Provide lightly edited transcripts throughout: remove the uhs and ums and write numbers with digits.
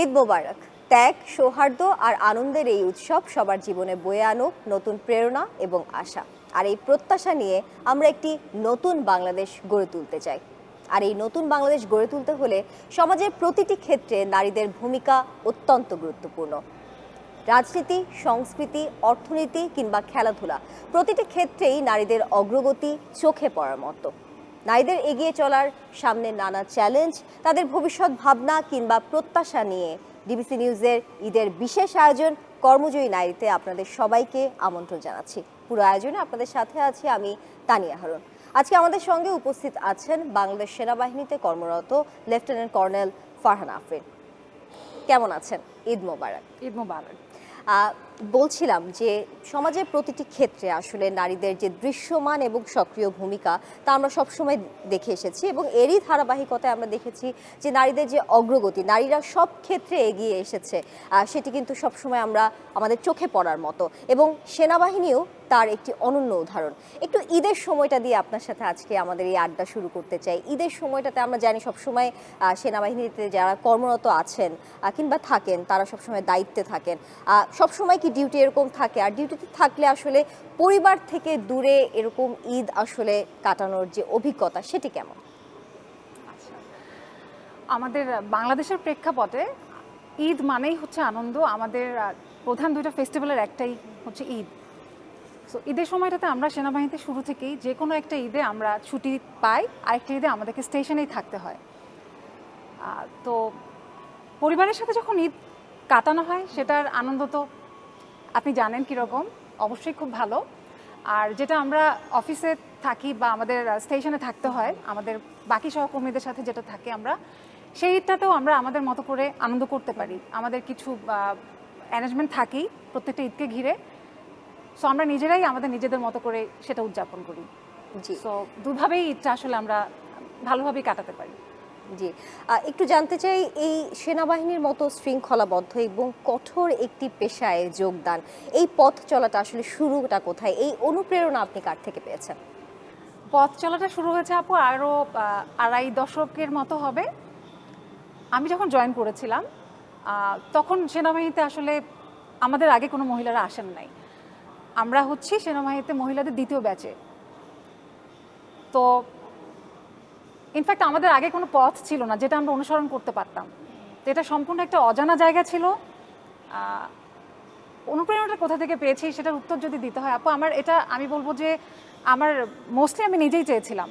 ঈদ মোবারক। ত্যাগ, সৌহার্দ্য আর আনন্দের এই উৎসব সবার জীবনে বয়ে আনুক নতুন প্রেরণা এবং আশা। আর এই প্রত্যাশা নিয়ে আমরা একটি নতুন বাংলাদেশ গড়ে তুলতে চাই। আর এই নতুন বাংলাদেশ গড়ে তুলতে হলে সমাজের প্রতিটি ক্ষেত্রে নারীদের ভূমিকা অত্যন্ত গুরুত্বপূর্ণ। রাজনীতি, সংস্কৃতি, অর্থনীতি কিংবা খেলাধুলা, প্রতিটি ক্ষেত্রেই নারীদের অগ্রগতি চোখে পড়ার মতো। নারীদের এগিয়ে চলার সামনে নানা চ্যালেঞ্জ, তাদের ভবিষ্যৎ ভাবনা কিংবা প্রত্যাশা নিয়ে ডিবিসি নিউজের ঈদের বিশেষ আয়োজন কর্মজয়ী নারীতে আপনাদের সবাইকে আমন্ত্রণ জানাচ্ছি। পুরো আয়োজনে আপনাদের সাথে আছি আমি তানিয়া হারুন। আজকে আমাদের সঙ্গে উপস্থিত আছেন বাংলাদেশ সেনাবাহিনীতে কর্মরত লেফটেন্যান্ট কর্নেল ফারহান আফরিন। কেমন আছেন? ঈদ মোবারক। ঈদ মোবারক। বলছিলাম যে সমাজের প্রতিটি ক্ষেত্রে আসলে নারীদের যে দৃশ্যমান এবং সক্রিয় ভূমিকা তা আমরা সবসময় দেখে এসেছি, এবং এরই ধারাবাহিকতায় আমরা দেখেছি যে নারীদের যে অগ্রগতি, নারীরা সব ক্ষেত্রে এগিয়ে এসেছে, সেটি কিন্তু সবসময় আমরা আমাদের চোখে পড়ার মতো, এবং সেনাবাহিনীও তার একটি অনন্য উদাহরণ। একটু ঈদের সময়টা দিয়ে আপনার সাথে আজকে আমাদের এই আড্ডা শুরু করতে চাই। ঈদের সময়টাতে আমরা জানি সবসময় সেনাবাহিনীতে যারা কর্মরত আছেন কিংবা থাকেন তারা সবসময় দায়িত্বে থাকেন। সবসময় কি ডিউটি এরকম থাকে? আর ডিউটিতে থাকলে আসলে পরিবার থেকে দূরে এরকম ঈদ আসলে কাটানোর যে অভিজ্ঞতা সেটি কেমন? আচ্ছা, আমাদের বাংলাদেশের প্রেক্ষাপটে ঈদ মানেই হচ্ছে আনন্দ। আমাদের প্রধান দুইটা ফেস্টিভ্যালের একটাই হচ্ছে ঈদ। সো ঈদের সময়টাতে আমরা সেনাবাহিনীতে শুরু থেকেই যে কোনো একটা ঈদে আমরা ছুটি পাই, আরেকটা ঈদে আমাদেরকে স্টেশনেই থাকতে হয়। তো পরিবারের সাথে যখন ঈদ কাটানো হয় সেটার আনন্দ তো আপনি জানেন কীরকম, অবশ্যই খুব ভালো। আর যেটা আমরা অফিসে থাকি বা আমাদের স্টেশনে থাকতে হয়, আমাদের বাকি সহকর্মীদের সাথে যেটা থাকে, আমরা সেইটাতেও আমরা আমাদের মতো করে আনন্দ করতে পারি। আমাদের কিছু অ্যারেঞ্জমেন্ট থাকেই প্রত্যেকটা ঈদকে ঘিরে। সো আমরা নিজেরাই আমাদের নিজেদের মতো করে সেটা উদযাপন করি। জি, সো দুভাবেই ঈদটা আসলে আমরা ভালোভাবেই কাটাতে পারি। জি, একটু জানতে চাই, এই সেনাবাহিনীর মতো শৃঙ্খলাবদ্ধ এবং কঠোর একটি পেশায় যোগদান, এই পথ চলাটা আসলে শুরুটা কোথায়? এই অনুপ্রেরণা আপনি কার থেকে পেয়েছেন? পথ চলাটা শুরু হয়েছে আপু আরও আড়াই দশকের মতো হবে। আমি যখন জয়েন করেছিলাম তখন সেনাবাহিনীতে আসলে আমাদের আগে কোনো মহিলারা আসেন নাই। আমরা হচ্ছি সেনাবাহিনীতে মহিলাদের দ্বিতীয় ব্যাচে। তো ইনফ্যাক্ট আমাদের আগে কোনো পথ ছিল না যেটা আমরা অনুসরণ করতে পারতাম। তো এটা সম্পূর্ণ একটা অজানা জায়গা ছিল। অনুপ্রেরণাটা কোথা থেকে পেয়েছি সেটার উত্তর যদি দিতে হয় আপু, আমি বলবো যে আমার মোস্টলি আমি নিজেই চেয়েছিলাম,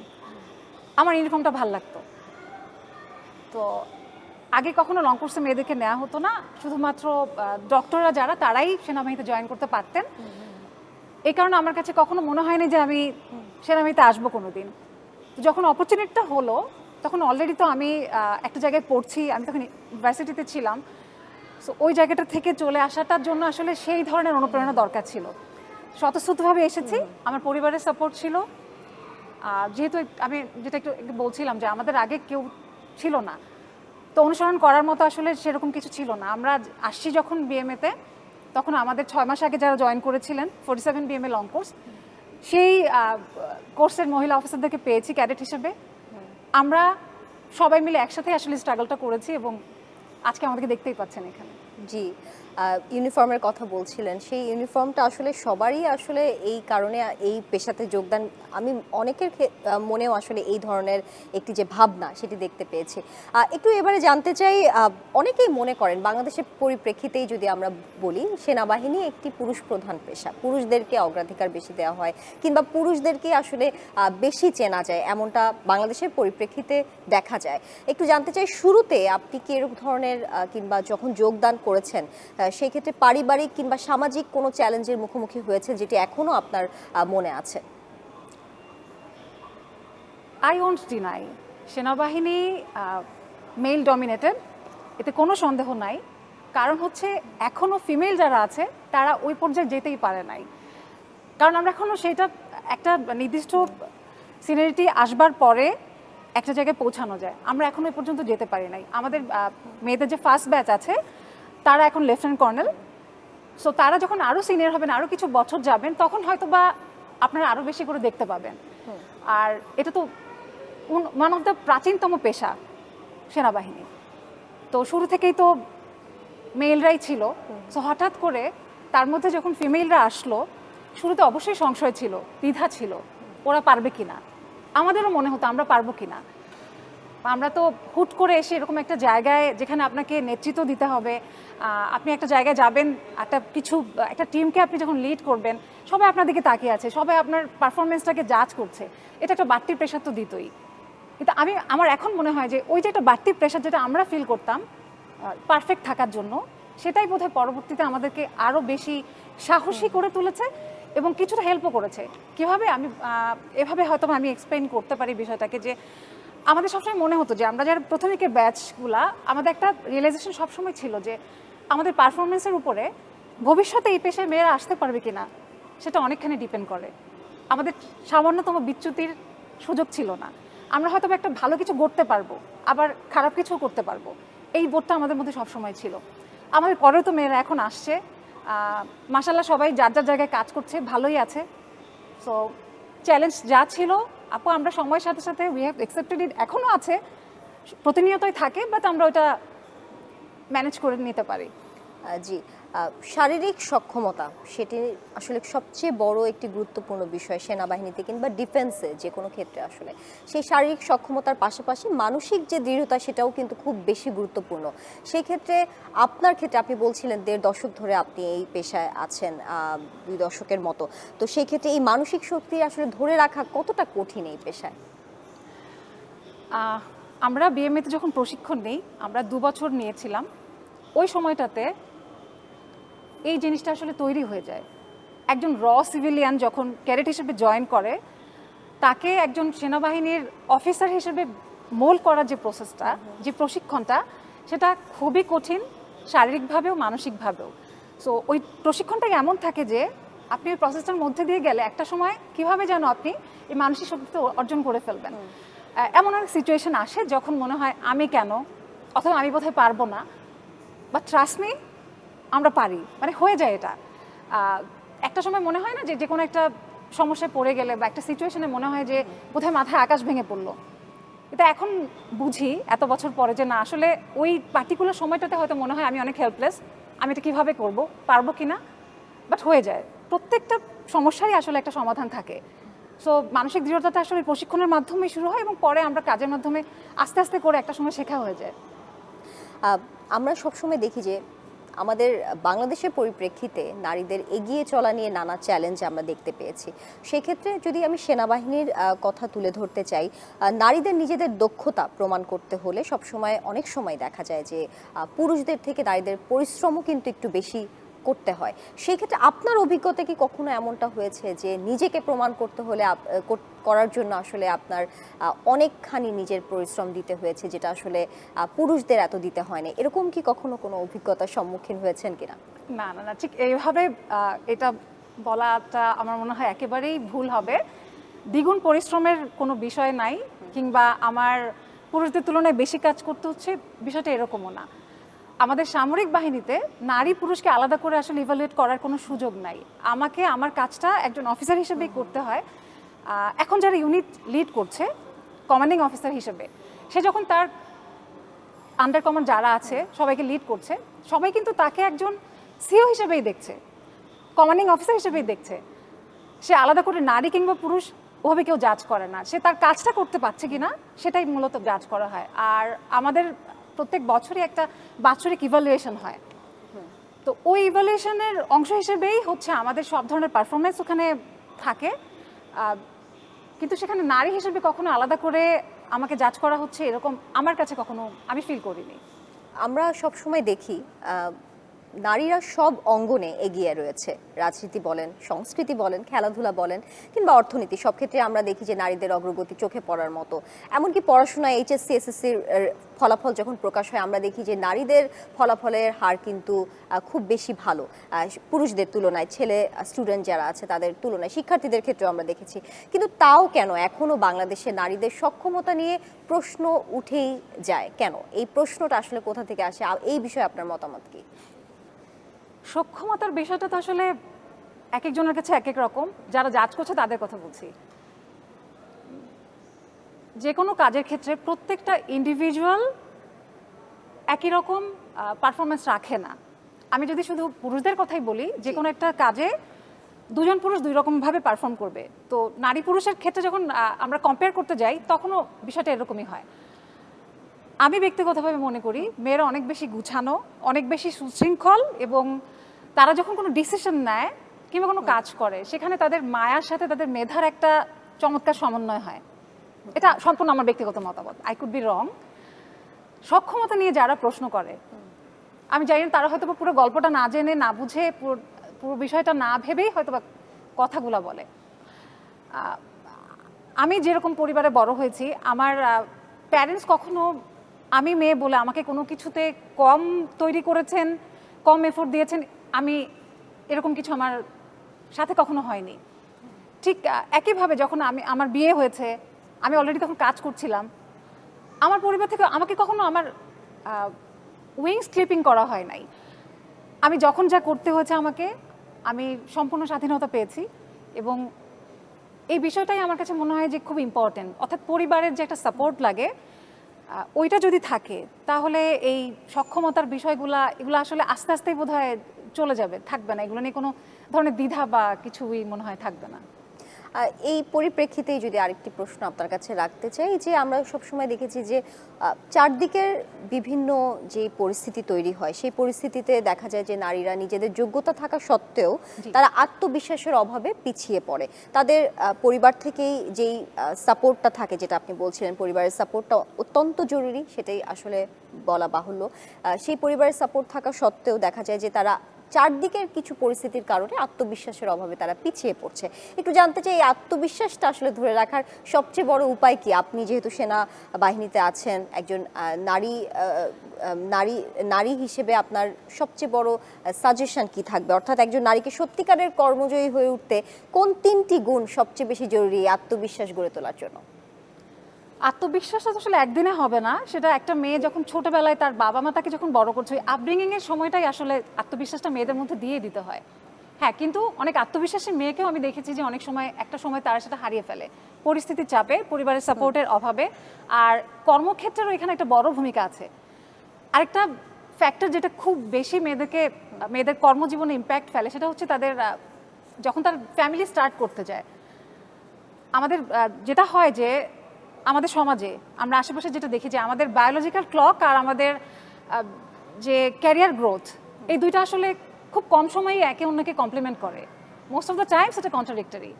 আমার ইউনিফর্মটা ভাল লাগতো। তো আগে কখনো লং কোর্সে মেয়েদেরকে নেওয়া হতো না, শুধুমাত্র ডক্টররা যারা তারাই সেনাবাহিনীতে জয়েন করতে পারতেন। এই কারণে আমার কাছে কখনো মনে হয়নি যে আমি সেনাবাহিনীতে আসবো কোনো দিন। তো যখন অপরচুনিটিটা হলো তখন অলরেডি তো আমি একটা জায়গায় পড়ছি, আমি তখন ইউনিভার্সিটিতে ছিলাম। সো ওই জায়গাটা থেকে চলে আসাটার জন্য আসলে সেই ধরনের অনুপ্রেরণা দরকার ছিল। স্বতঃস্ফূর্তভাবে এসেছি, আমার পরিবারের সাপোর্ট ছিল। যেহেতু আমি যেটা একটু বলছিলাম যে আমাদের আগে কেউ ছিল না, তো অনুসরণ করার মতো আসলে সেরকম কিছু ছিল না। আমরা আসছি যখন বিএমএতে, তখন আমাদের 6 মাস আগে যারা জয়েন করেছিলেন 47 বিএমএ লং কোর্স, সেই কোর্সের মহিলা অফিসারদেরকে পেয়েছি ক্যাডেট হিসেবে। আমরা সবাই মিলে একসাথে আসলে স্ট্রাগলটা করেছি এবং আজকে আমাদেরকে দেখতেই পাচ্ছেন এখানে। জি, ইউনিফর্মের কথা বলছিলেন, সেই ইউনিফর্মটা আসলে সবারই আসলে এই কারণে এই পেশাতে যোগদান, আমি অনেকের মনেও আসলে এই ধরনের একটি যে ভাবনা সেটি দেখতে পেয়েছি। একটু এবারে জানতে চাই, অনেকেই মনে করেন বাংলাদেশের পরিপ্রেক্ষিতেই যদি আমরা বলি, সেনাবাহিনী একটি পুরুষ প্রধান পেশা, পুরুষদেরকে অগ্রাধিকার বেশি দেওয়া হয় কিংবা পুরুষদেরকে আসলে বেশি চেনা যায়, এমনটা বাংলাদেশের পরিপ্রেক্ষিতে দেখা যায়। একটু জানতে চাই, শুরুতে আপনি কি এরকম ধরনের কিংবা যখন যোগদান করেছেন সেই ক্ষেত্রে পারিবারিক কিংবা সামাজিক কোনো চ্যালেঞ্জের মুখোমুখি হয়েছে যেটি এখনো আপনার মনে আছে? আই ওন্ট ডিনাই, সেনাবাহিনী মেল ডমিনেটেড, এতে কোনো সন্দেহ নাই। কারণ হচ্ছে এখনও ফিমেল যারা আছে তারা ওই পর্যায়ে যেতেই পারে নাই। কারণ আমরা এখনও সেটা একটা নির্দিষ্ট সিনিয়রিটি আসবার পরে একটা জায়গায় পৌঁছানো যায়, আমরা এখনও এই পর্যন্ত যেতে পারি নাই। আমাদের মেয়েদের যে ফার্স্ট ব্যাচ আছে তারা এখন লেফটেন্যান্ট কর্নেল। সো তারা যখন আরও সিনিয়র হবেন, আরও কিছু বছর যাবেন, তখন হয়তো বা আপনারা আরও বেশি করে দেখতে পাবেন। আর এটা তো ওয়ান অফ দ্য প্রাচীনতম পেশা সেনাবাহিনী। তো শুরু থেকেই তো মেলরাই ছিল। সো হঠাৎ করে তার মধ্যে যখন ফিমেলরা আসলো, শুরুতে অবশ্যই সংশয় ছিল, দ্বিধা ছিল, ওরা পারবে কিনা। আমাদেরও মনে হতো আমরা পারবো কিনা। আমরা তো হুট করে এসে এরকম একটা জায়গায় যেখানে আপনাকে নেতৃত্ব দিতে হবে, আপনি একটা জায়গায় যাবেন, একটা টিমকে আপনি যখন লিড করবেন, সবাই আপনার দিকে তাকিয়ে আছে, সবাই আপনার পারফরমেন্সটাকে জাজ করছে, এটা একটা বাড়তি প্রেশার তো দিতই। কিন্তু আমার এখন মনে হয় যে ওই যে একটা বাড়তি প্রেশার যেটা আমরা ফিল করতাম পারফেক্ট থাকার জন্য, সেটাই বোধহয় পরবর্তীতে আমাদেরকে আরও বেশি সাহসী করে তুলেছে এবং কিছুটা হেল্পও করেছে। কীভাবে এভাবে হয়তো আমি এক্সপ্লেইন করতে পারি বিষয়টাকে, যে আমাদের সবসময় মনে হতো যে আমরা যারা প্রথমিকের ব্যাচগুলা, আমাদের একটা রিয়েলাইজেশন সবসময় ছিল যে আমাদের পারফরমেন্সের উপরে ভবিষ্যতে এই পেশায় মেয়েরা আসতে পারবে কিনা সেটা অনেকখানি ডিপেন্ড করে। আমাদের সামান্যতম বিচ্যুতির সুযোগ ছিল না। আমরা হয়তো একটা ভালো কিছু করতে পারবো, আবার খারাপ কিছুও করতে পারবো, এই বোধটা আমাদের মধ্যে সবসময় ছিল। আমাদের পরেও তো মেয়েরা এখন আসছে, মাশাআল্লাহ সবাই যার যার জায়গায় কাজ করছে, ভালোই আছে। সো চ্যালেঞ্জ যা ছিল আপু, আমরা সময়ের সাথে সাথে উই হ্যাভ অ্যাকসেপ্টেড ইট, এখনও আছে, প্রতিনিয়তই থাকে, বাট আমরা ওটা ম্যানেজ করে নিতে পারি। জি, শারীরিক সক্ষমতা সেটি আসলে সবচেয়ে বড় একটি গুরুত্বপূর্ণ বিষয় সেনাবাহিনীতে কিংবা ডিফেন্সে যে কোনো ক্ষেত্রে। আসলে সেই শারীরিক সক্ষমতার পাশাপাশি মানসিক যে দৃঢ়তা সেটাও কিন্তু খুব বেশি গুরুত্বপূর্ণ। সেই ক্ষেত্রে আপনার ক্ষেত্রে আপনি বলছিলেন 1.5 দশক ধরে আপনি এই পেশায় আছেন, 2 দশকের মতো, তো সেই ক্ষেত্রে এই মানসিক শক্তি আসলে ধরে রাখা কতটা কঠিন এই পেশায়? আমরা বিএমএতে যখন প্রশিক্ষণ নেই, আমরা 2 বছর নিয়েছিলাম, ওই সময়টাতে এই জিনিসটা আসলে তৈরি হয়ে যায়। একজন সিভিলিয়ান যখন ক্যাডেট হিসেবে জয়েন করে, তাকে একজন সেনাবাহিনীর অফিসার হিসেবে মোল্ড করার যে প্রসেসটা, যে প্রশিক্ষণটা, সেটা খুবই কঠিন, শারীরিকভাবেও মানসিকভাবেও। সো ওই প্রশিক্ষণটা এমন থাকে যে আপনি ওই প্রসেসটার মধ্যে দিয়ে গেলে একটা সময় কীভাবে যেন আপনি এই মানসিক শক্তি অর্জন করে ফেলবেন। এমন অনেক সিচুয়েশন আসে যখন মনে হয় আমি কেন, অথবা আমি বোধহয় পারবো না, বা ট্রাস্ট মি আমরা পারি, মানে হয়ে যায় এটা। একটা সময় মনে হয় না যে কোনো একটা সমস্যায় পড়ে গেলে বা একটা সিচুয়েশনে মনে হয় যে বোধহয় মাথায় আকাশ ভেঙে পড়লো। এটা এখন বুঝি এত বছর পরে যে না, আসলে ওই পার্টিকুলার সময়টাতে হয়তো মনে হয় আমি অনেক হেল্পলেস, আমি এটা কীভাবে করবো, পারবো কি না, বাট হয়ে যায়। প্রত্যেকটা সমস্যারই আসলে একটা সমাধান থাকে। সো মানসিক দৃঢ়তাটা আসলে প্রশিক্ষণের মাধ্যমেই শুরু হয় এবং পরে আমরা কাজের মাধ্যমে আস্তে আস্তে করে একটা সময় শেখা হয়ে যায়। আমরা সবসময় দেখি যে আমাদের বাংলাদেশের পরিপ্রেক্ষিতে নারীদের এগিয়ে চলা নিয়ে নানা চ্যালেঞ্জ আমরা দেখতে পেয়েছি। সেক্ষেত্রে যদি আমি সেনাবাহিনীর কথা তুলে ধরতে চাই, নারীদের নিজেদের দক্ষতা প্রমাণ করতে হলে সবসময় অনেক সময় দেখা যায় যে পুরুষদের থেকে নারীদের পরিশ্রমও কিন্তু একটু বেশি করতে হয়। সেই ক্ষেত্রে আপনার অভিজ্ঞতা কি কখনো এমনটা হয়েছে যে নিজেকে প্রমাণ করতে হলে করার জন্য আসলে আপনার অনেকখানি নিজের পরিশ্রম দিতে হয়েছে, যেটা আসলে পুরুষদের এত দিতে হয় না? এরকম কি কখনো কোনো অভিজ্ঞতার সম্মুখীন হয়েছেন কিনা? না না না, ঠিক এইভাবে এটা বলাটা আমার মনে হয় একেবারেই ভুল হবে। দ্বিগুণ পরিশ্রমের কোনো বিষয় নাই, কিংবা আমার পুরুষদের তুলনায় বেশি কাজ করতে হচ্ছে, বিষয়টা এরকমও না। আমাদের সামরিক বাহিনীতে নারী পুরুষকে আলাদা করে আসলে ইভালুয়েট করার কোনো সুযোগ নাই। আমাকে আমার কাজটা একজন অফিসার হিসেবেই করতে হয়। এখন যারা ইউনিট লিড করছে কমান্ডিং অফিসার হিসেবে, সে যখন তার আন্ডার কমান্ড যারা আছে সবাইকে লিড করছে, সবাই কিন্তু তাকে একজন সিও হিসেবেই দেখছে, কমান্ডিং অফিসার হিসেবেই দেখছে। সে আলাদা করে নারী কিংবা পুরুষ ওভাবে কেউ জাজ করে না। সে তার কাজটা করতে পারছে কিনা সেটাই মূলত জাজ করা হয়। আর আমাদের প্রত্যেক বছরই একটা বাৎসরিক ইভালুয়েশন হয়, তো ওই ইভালুয়েশনের অংশ হিসেবেই হচ্ছে আমাদের সব ধরনের পারফরমেন্স ওখানে থাকে। কিন্তু সেখানে নারী হিসেবে কখনো আলাদা করে আমাকে জাজ করা হচ্ছে এরকম আমার কাছে কখনো আমি ফিল করিনি। আমরা সবসময় দেখি নারীরা সব অঙ্গনে এগিয়ে রয়েছে, রাজনীতি বলেন, সংস্কৃতি বলেন, খেলাধুলা বলেন, কিংবা অর্থনীতি, সব ক্ষেত্রে আমরা দেখি যে নারীদের অগ্রগতি চোখে পড়ার মতো। এমনকি পড়াশোনায় এইচএসসি এসএসসির ফলাফল যখন প্রকাশ হয়, আমরা দেখি যে নারীদের ফলাফলের হার কিন্তু খুব বেশি ভালো পুরুষদের তুলনায়, ছেলে স্টুডেন্ট যারা আছে তাদের তুলনায়, শিক্ষার্থীদের ক্ষেত্রেও আমরা দেখেছি। কিন্তু তাও কেন এখনও বাংলাদেশে নারীদের সক্ষমতা নিয়ে প্রশ্ন উঠেই যায়? কেন এই প্রশ্নটা আসলে কোথা থেকে আসে? এই বিষয়ে আপনার মতামত কি? সক্ষমতার বিষয়টা তো আসলে এক একজনের কাছে এক এক রকম। যারা জাজ করছে তাদের কথা বলছি। যে কোনো কাজের ক্ষেত্রে প্রত্যেকটা ইন্ডিভিজুয়াল একই রকম পারফরমেন্স রাখে না। আমি যদি শুধু পুরুষদের কথাই বলি, যে কোনো একটা কাজে দুজন পুরুষ দুই রকমভাবে পারফর্ম করবে। তো নারী পুরুষের ক্ষেত্রে যখন আমরা কম্পেয়ার করতে যাই, তখনও বিষয়টা এরকমই হয়। আমি ব্যক্তিগতভাবে মনে করি মেয়েরা অনেক বেশি গুছানো, অনেক বেশি সুশৃঙ্খল, এবং তারা যখন কোনো ডিসিশন নেয় কিংবা কোনো কাজ করে, সেখানে তাদের মায়ার সাথে তাদের মেধার একটা চমৎকার সমন্বয় হয়। এটা সম্পূর্ণ আমার ব্যক্তিগত মতামত, আই কুড বি রং। সক্ষমতা নিয়ে যারা প্রশ্ন করে, আমি জানি না তারা হয়তো পুরো গল্পটা না জেনে, না বুঝে, পুরো বিষয়টা না ভেবেই হয়তো বা কথাগুলো বলে। আমি যেরকম পরিবারে বড় হয়েছি, আমার প্যারেন্টস কখনো আমি মেয়ে বলে আমাকে কোনো কিছুতে কম তৈরি করেছেন, কম এফোর্ট দিয়েছেন, আমি এরকম কিছু আমার সাথে কখনো হয়নি। ঠিক একইভাবে যখন আমার বিয়ে হয়েছে, আমি অলরেডি তখন কাজ করছিলাম, আমার পরিবার থেকে আমাকে কখনো আমার উইংস ক্লিপিং করা হয় নাই। আমি যখন যা করতে হয়েছে আমাকে, আমি সম্পূর্ণ স্বাধীনতা পেয়েছি, এবং এই বিষয়টাই আমার কাছে মনে হয় যে খুব ইম্পর্টেন্ট। অর্থাৎ পরিবারের যে একটা সাপোর্ট লাগে, ওইটা যদি থাকে, তাহলে এই সক্ষমতার এগুলো আসলে আস্তে আস্তেই বোধহয় চলে যাবে, থাকবে না, এগুলো নিয়ে কোনো ধরনের দ্বিধা বা কিছুই মনে হয় থাকবে না। এই পরিপ্রেক্ষিতেই যদি আরেকটি প্রশ্ন আপনার কাছে রাখতে চাই, যে আমরা সবসময় দেখেছি যে চারদিকের বিভিন্ন যে পরিস্থিতি তৈরি হয়, সেই পরিস্থিতিতে দেখা যায় যে নারীরা নিজেদের যোগ্যতা থাকা সত্ত্বেও তারা আত্মবিশ্বাসের অভাবে পিছিয়ে পড়ে। তাদের পরিবার থেকেই যেই সাপোর্টটা থাকে, যেটা আপনি বলছিলেন পরিবারের সাপোর্টটা অত্যন্ত জরুরি, সেটাই আসলে বলা বাহুল্য। সেই পরিবারের সাপোর্ট থাকা সত্ত্বেও দেখা যায় যে তারা চারদিকের কিছু পরিস্থিতির কারণে আত্মবিশ্বাসের অভাবে তারা পিছিয়ে পড়ছে। একটু জানতে চাই, এই আত্মবিশ্বাসটা আসলে ধরে রাখার সবচেয়ে বড় উপায় কি? আপনি যেহেতু সেনা বাহিনীতে আছেন, একজন নারী নারী নারী হিসেবে আপনার সবচেয়ে বড় সাজেশন কি থাকবে? অর্থাৎ একজন নারীকে সত্যিকারের কর্মজয়ী হয়ে উঠতে কোন তিনটি গুণ সবচেয়ে বেশি জরুরি এই আত্মবিশ্বাস গড়ে তোলার জন্য? আত্মবিশ্বাসটা তো আসলে একদিনে হবে না। সেটা একটা মেয়ে যখন ছোটবেলায় তার বাবা মা তাকে যখন বড় করছে, ওই আপব্রিঙ্গিং এর সময়টাই আসলে আত্মবিশ্বাসটা মেয়েদের মধ্যে দিয়ে দিতে হয়। হ্যাঁ, কিন্তু অনেক আত্মবিশ্বাসী মেয়েকেও আমি দেখেছি যে অনেক সময় একটা সময় তারা সেটা হারিয়ে ফেলে, পরিস্থিতির চাপে, পরিবারের সাপোর্টের অভাবে। আর কর্মক্ষেত্রেরও এখানে একটা বড় ভূমিকা আছে। আরেকটা ফ্যাক্টর যেটা খুব বেশি মেয়েদের কর্মজীবনে ইম্প্যাক্ট ফেলে, সেটা হচ্ছে তাদের যখন তার ফ্যামিলি স্টার্ট করতে যায়। আমাদের যেটা হয় যে আমাদের সমাজে আমরা আশেপাশে যেটা দেখি, যে আমাদের বায়োলজিক্যাল ক্লক আর আমাদের যে ক্যারিয়ার গ্রোথ, এই দুইটা আসলে খুব কম সময়েই একে অন্যকে কমপ্লিমেন্ট করে। মোস্ট অফ দ্য টাইমস এটা কন্ট্রাডিক্টরি।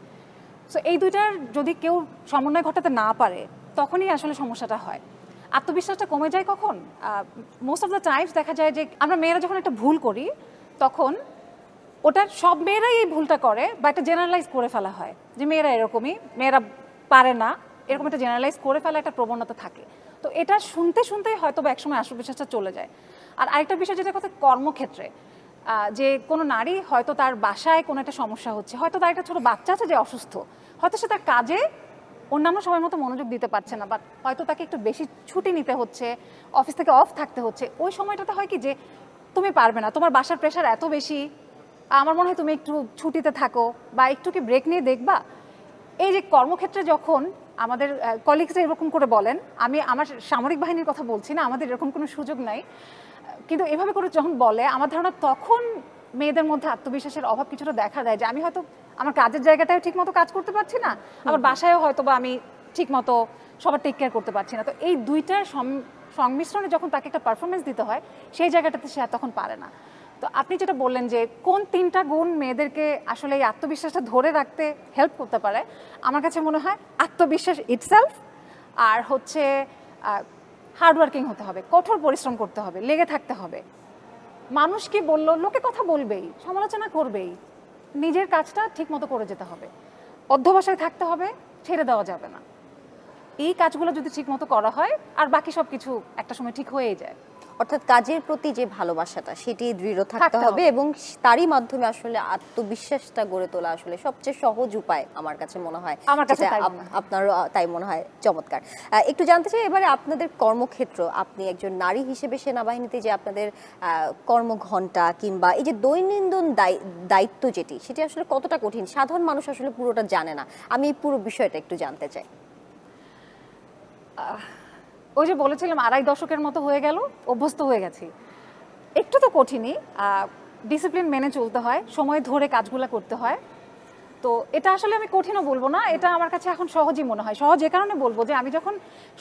সো এই দুইটার যদি কেউ সমন্বয় ঘটাতে না পারে, তখনই আসলে সমস্যাটা হয়। আত্মবিশ্বাসটা কমে যায় কখন? মোস্ট অফ দ্য টাইমস দেখা যায় যে আমরা মেয়েরা যখন একটা ভুল করি, তখন ওটার সব মেয়েরাই এই ভুলটা করে, বা একটা জেনারেলাইজ করে ফেলা হয় যে মেয়েরা এরকমই, মেয়েরা পারে না, এরকম একটা জেনারেলাইজ করে ফেলা একটা প্রবণতা থাকে। তো এটা শুনতে শুনতেই হয়তো বা একসময় আত্মবিশ্বাসটা চলে যায়। আর আরেকটা বিষয় যেটা কথা, কর্মক্ষেত্রে যে কোনো নারী হয়তো তার বাসায় কোনো একটা সমস্যা হচ্ছে, হয়তো তার একটা ছোটো বাচ্চা আছে যে অসুস্থ, হয়তো সে তার কাজে অন্যান্য সময়ের মতো মনোযোগ দিতে পারছে না, বাট হয়তো তাকে একটু বেশি ছুটি নিতে হচ্ছে, অফিস থেকে অফ থাকতে হচ্ছে। ওই সময়টাতে হয় কি যে তুমি পারবে না, তোমার বাসার প্রেশার এত বেশি, আমার মনে হয় তুমি একটু ছুটিতে থাকো বা একটু কি ব্রেক নিয়ে দেখবা। এই যে কর্মক্ষেত্রে যখন আমাদের কলিগসরা এরকম করে বলেন, আমি আমার সামরিক বাহিনীর কথা বলছি না, আমাদের এরকম কোনো সুযোগ নাই, কিন্তু এভাবে করে যখন বলে, আমার ধারণা তখন মেয়েদের মধ্যে আত্মবিশ্বাসের অভাব কিছুটা দেখা দেয়, যে আমি হয়তো আমার কাজের জায়গাটায় ঠিক মতো কাজ করতে পারছি না, আবার বাসায়ও হয়তো বা আমি ঠিক মতো সবার টেক কেয়ার করতে পারছি না। তো এই দুইটার সংমিশ্রণে যখন তাকে একটা পারফরমেন্স দিতে হয়, সেই জায়গাটাতে সে আর তখন পারে না। তো আপনি যেটা বললেন যে কোন তিনটা গুণ মেয়েদেরকে আসলে এই আত্মবিশ্বাসটা ধরে রাখতে হেল্প করতে পারে, আমার কাছে মনে হয় আত্মবিশ্বাস ইটসেলফ, আর হচ্ছে হার্ডওয়ার্কিং হতে হবে, কঠোর পরিশ্রম করতে হবে, লেগে থাকতে হবে। মানুষ কি বললো, লোকে কথা বলবেই, সমালোচনা করবেই, নিজের কাজটা ঠিক মতো করে যেতে হবে, অধ্যবসায় থাকতে হবে, ছেড়ে দেওয়া যাবে না। এই কাজগুলো যদি ঠিক মতো করা হয়, আর বাকি সব কিছু একটা সময় ঠিক হয়েই যায়। অর্থাৎ কাজের প্রতি যে ভালোবাসাটা, সেটি দৃঢ় থাকতে হবে, এবং তারই মাধ্যমে আসলে আত্মবিশ্বাসটা গড়ে তোলা আসলে সবচেয়ে সহজ উপায় আমার কাছে মনে হয়। আমার কাছে আপনারও তাই মনে হয়? চমৎকার। একটু জানতে চাই এবারে আপনাদের কর্মক্ষেত্র, আপনি একজন নারী হিসেবে সেনাবাহিনীতে যে আপনাদের কর্মঘণ্টা কিংবা এই যে দৈনন্দিন দায়িত্ব সেটি আসলে কতটা কঠিন? সাধারণ মানুষ আসলে পুরোটা জানে না, আমি এই পুরো বিষয়টা একটু জানতে চাই। ওই যে বলেছিলাম 2.5 দশকের মতো হয়ে গেল, অভ্যস্ত হয়ে গেছি। একটু তো কঠিনই, ডিসিপ্লিন মেনে চলতে হয়, সময় ধরে কাজগুলো করতে হয়। তো এটা আসলে আমি কঠিনও বলবো না, এটা আমার কাছে এখন সহজই মনে হয়। সহজ এ কারণে বলবো যে আমি যখন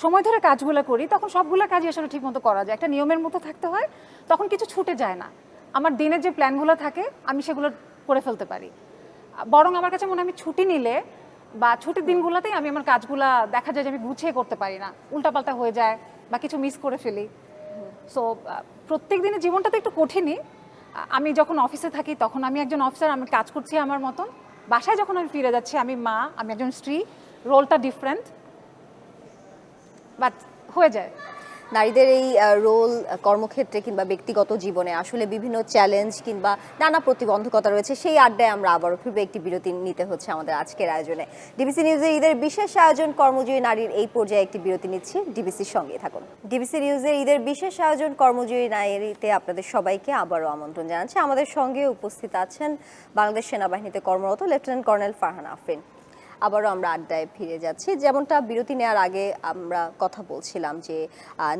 সময় ধরে কাজগুলো করি তখন সবগুলো কাজই আসলে ঠিকমতো করা যায়, একটা নিয়মের মতো থাকতে হয়, তখন কিছু ছুটে যায় না। আমার দিনের যে প্ল্যানগুলো থাকে আমি সেগুলো করে ফেলতে পারি। বরং আমার কাছে মনে হয় আমি ছুটি নিলে বা ছুটির দিনগুলোতেই আমি আমার কাজগুলা দেখা যায় যে আমি গুছিয়ে করতে পারি না, উল্টাপাল্টা হয়ে যায় বা কিছু মিস করে ফেলি। সো প্রত্যেক দিনের জীবনটা তো একটু কঠিনই। আমি যখন অফিসে থাকি তখন আমি একজন অফিসার, আমি কাজ করছি আমার মতন। বাসায় যখন আমি ফিরে যাচ্ছি আমি মা, আমি একজন স্ত্রী, রোলটা ডিফারেন্ট, বাট হয়ে যায়। নারীদের এই রোল কর্মক্ষেত্রে কিংবা ব্যক্তিগত জীবনে আসলে বিভিন্ন চ্যালেঞ্জ কিংবা নানা প্রতিবন্ধকতা রয়েছে, সেই আড্ডায় আমরা আবারও ফিরবে। একটি বিরতি নিতে হচ্ছে আমাদের আজকের আয়োজনে। ডিবিসি নিউজের ঈদের বিশেষ আয়োজন কর্মজীবী নারীর এই পর্যায়ে একটি বিরতি নিচ্ছি, ডিবিসির সঙ্গে থাকুন। ডিবিসি নিউজের ঈদের বিশেষ আয়োজন কর্মজীবী নারীতে আপনাদের সবাইকে আবারও আমন্ত্রণ জানাচ্ছি। আমাদের সঙ্গে উপস্থিত আছেন বাংলাদেশ সেনাবাহিনীতে কর্মরত লেফটেন্যান্ট কর্নেল ফারহান আফরিন। আবারও আমরা আড্ডায় ফিরে যাচ্ছি। যেমনটা বিরতি নেওয়ার আগে আমরা কথা বলছিলাম যে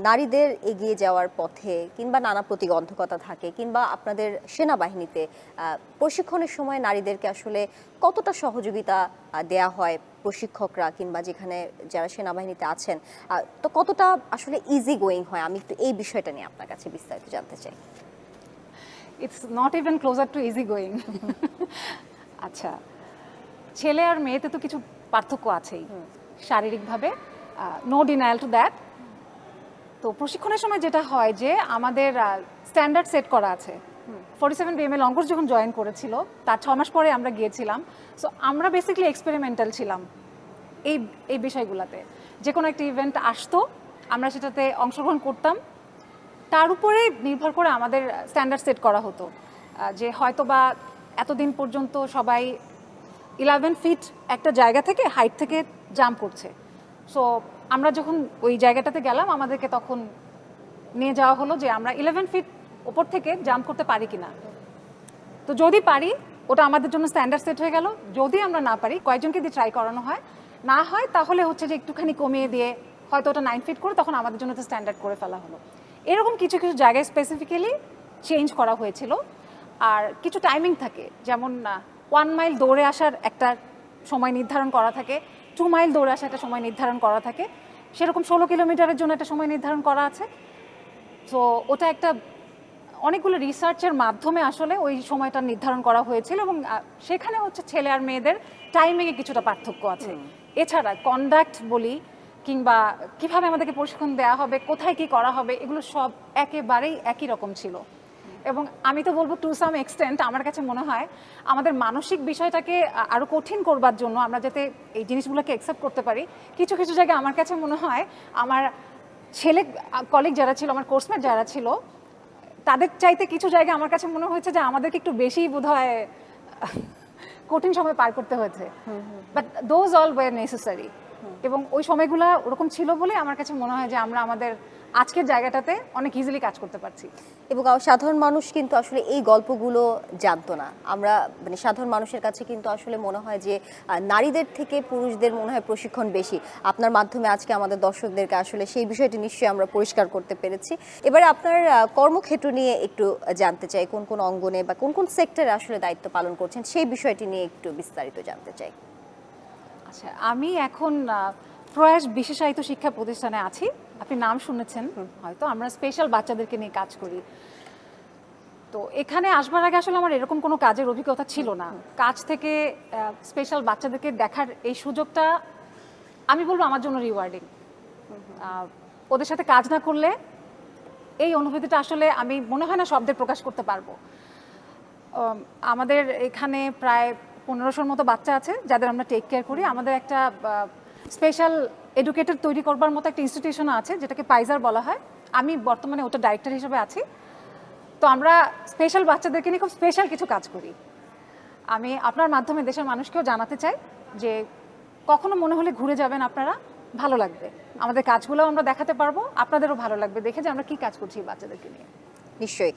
নারীদের এগিয়ে যাওয়ার পথে কিংবা নানা প্রতিবন্ধকতা থাকে, কিংবা আপনাদের সেনাবাহিনীতে প্রশিক্ষণের সময় নারীদেরকে আসলে কতটা সহযোগিতা দেয়া হয় প্রশিক্ষকরা কিংবা যেখানে যারা সেনাবাহিনীতে আছেন, তো কতটা আসলে ইজি গোয়িং হয়, আমি একটু এই বিষয়টা নিয়ে আপনার কাছে বিস্তারিত জানতে চাই। It's not even closer to easy going. আচ্ছা, ছেলে আর মেয়েতে তো কিছু পার্থক্য আছেই শারীরিকভাবে, নো ডিনায়াল টু দ্যাট। তো প্রশিক্ষণের সময় যেটা হয় যে আমাদের স্ট্যান্ডার্ড সেট করা আছে। 47 BML অঙ্কুশ যখন জয়েন করেছিল তার 6 মাস পরে আমরা গিয়েছিলাম। সো আমরা বেসিক্যালি এক্সপেরিমেন্টাল ছিলাম এই এই বিষয়গুলোতে। যে কোনো একটা ইভেন্ট আসতো, আমরা সেটাতে অংশগ্রহণ করতাম, তার উপরে নির্ভর করে আমাদের স্ট্যান্ডার্ড সেট করা হতো। যে হয়তো বা এতদিন পর্যন্ত সবাই 11 ফিট একটা জায়গা থেকে হাইট থেকে জাম্প করছে। সো আমরা যখন ওই জায়গাটাতে গেলাম আমাদেরকে তখন নিয়ে যাওয়া হলো যে আমরা 11 ফিট ওপর থেকে জাম্প করতে পারি কিনা। তো যদি পারি ওটা আমাদের জন্য স্ট্যান্ডার্ড সেট হয়ে গেল, যদি আমরা না পারি কয়েকজনকে দিয়ে ট্রাই করানো হয়, না হয় তাহলে হচ্ছে যে একটুখানি কমিয়ে দিয়ে হয়তো ওটা 9 ফিট করে তখন আমাদের জন্য তো স্ট্যান্ডার্ড করে ফেলা হলো। এরকম কিছু কিছু জায়গায় স্পেসিফিক্যালি চেঞ্জ করা হয়েছিল। আর কিছু টাইমিং থাকে, যেমন 1 মাইল দৌড়ে আসার একটা সময় নির্ধারণ করা থাকে, 2 মাইল দৌড়ে আসার একটা সময় নির্ধারণ করা থাকে, সেরকম 16 কিলোমিটারের জন্য একটা সময় নির্ধারণ করা আছে। তো ওটা একটা অনেকগুলো রিসার্চের মাধ্যমে আসলে ওই সময়টা নির্ধারণ করা হয়েছিল, এবং সেখানে হচ্ছে ছেলে আর মেয়েদের টাইমিংয়ে কিছুটা পার্থক্য আছে। এছাড়া কন্ডাক্ট বলি কিংবা কিভাবে আমাদেরকে প্রশিক্ষণ দেওয়া হবে, কোথায় কি করা হবে, এগুলো সব একেবারেই একই রকম ছিল। এবং আমি তো বলবো টু সাম এক্সটেন্ট আমার কাছে মনে হয় আমাদের মানসিক বিষয়টাকে আরও কঠিন করবার জন্য আমরা যাতে এই জিনিসগুলোকে অ্যাকসেপ্ট করতে পারি, কিছু কিছু জায়গায় আমার কাছে মনে হয় আমার ছেলে কলিগ যারা ছিল, আমার কোর্সমেট যারা ছিল, তাদের চাইতে কিছু জায়গায় আমার কাছে মনে হয়েছে যে আমাদেরকে একটু বেশি বোধহয় কঠিন সময় পার করতে হয়েছে। But those all where necessary. এবং ওই সময়গুলো ওরকম ছিল বলে আমার কাছে মনে হয় যে আমরা আমাদের আজকের জায়গাটাতে অনেক ইজিলি কাজ করতে পারছি। এবং সাধারণ মানুষ কিন্তু আসলে এই গল্পগুলো জানতো না। আমরা মানে সাধারণ মানুষের কাছে কিন্তু আসলে মনে হয় যে নারীদের থেকে পুরুষদের মনে হয় প্রশিক্ষণ বেশি। আপনার মাধ্যমে আজকে আমাদের দর্শকদেরকে আসলে সেই বিষয়টি নিশ্চয়ই আমরা পরিষ্কার করতে পেরেছি। এবারে আপনার কর্মক্ষেত্র নিয়ে একটু জানতে চাই, কোন কোন অঙ্গনে বা কোন কোন সেক্টরে আসলে দায়িত্ব পালন করছেন, সেই বিষয়টি নিয়ে একটু বিস্তারিত জানতে চাই। আচ্ছা, আমি এখন প্রয়াস বিশেষায়িত শিক্ষা প্রতিষ্ঠানে আছি, আপনি নাম শুনেছেন হয়তো। আমরা স্পেশাল বাচ্চাদেরকে নিয়ে কাজ করি। তো এখানে আসবার আগে আসলে আমার এরকম কোনো কাজের অভিজ্ঞতা ছিল না। কাজ থেকে স্পেশাল বাচ্চাদেরকে দেখার এই সুযোগটা আমি বলবো আমার জন্য রিওয়ার্ডিং। ওদের সাথে কাজ না করলে এই অনুভূতিটা আসলে আমি মনে হয় না শব্দে প্রকাশ করতে পারবো। আমাদের এখানে প্রায় 1500-র মতো বাচ্চা আছে যাদের আমরা টেক কেয়ার করি। আমাদের একটা স্পেশাল এডুকেটর তৈরি করবার মতো একটা ইনস্টিটিউশন আছে যেটাকে পাইজার বলা হয়। আমি বর্তমানে ওটা ডাইরেক্টর হিসেবে আছি। তো আমরা স্পেশাল বাচ্চাদেরকে নিয়ে খুব স্পেশাল কিছু কাজ করি। আমি আপনার মাধ্যমে দেশের মানুষকেও জানাতে চাই যে কখনো মনে হলে ঘুরে যাবেন আপনারা, ভালো লাগবে। আমাদের কাজগুলো আমরা দেখাতে পারবো, আপনাদেরও ভালো লাগবে দেখে যে আমরা কি কাজ করছি বাচ্চাদেরকে নিয়ে। নিশ্চয়ই।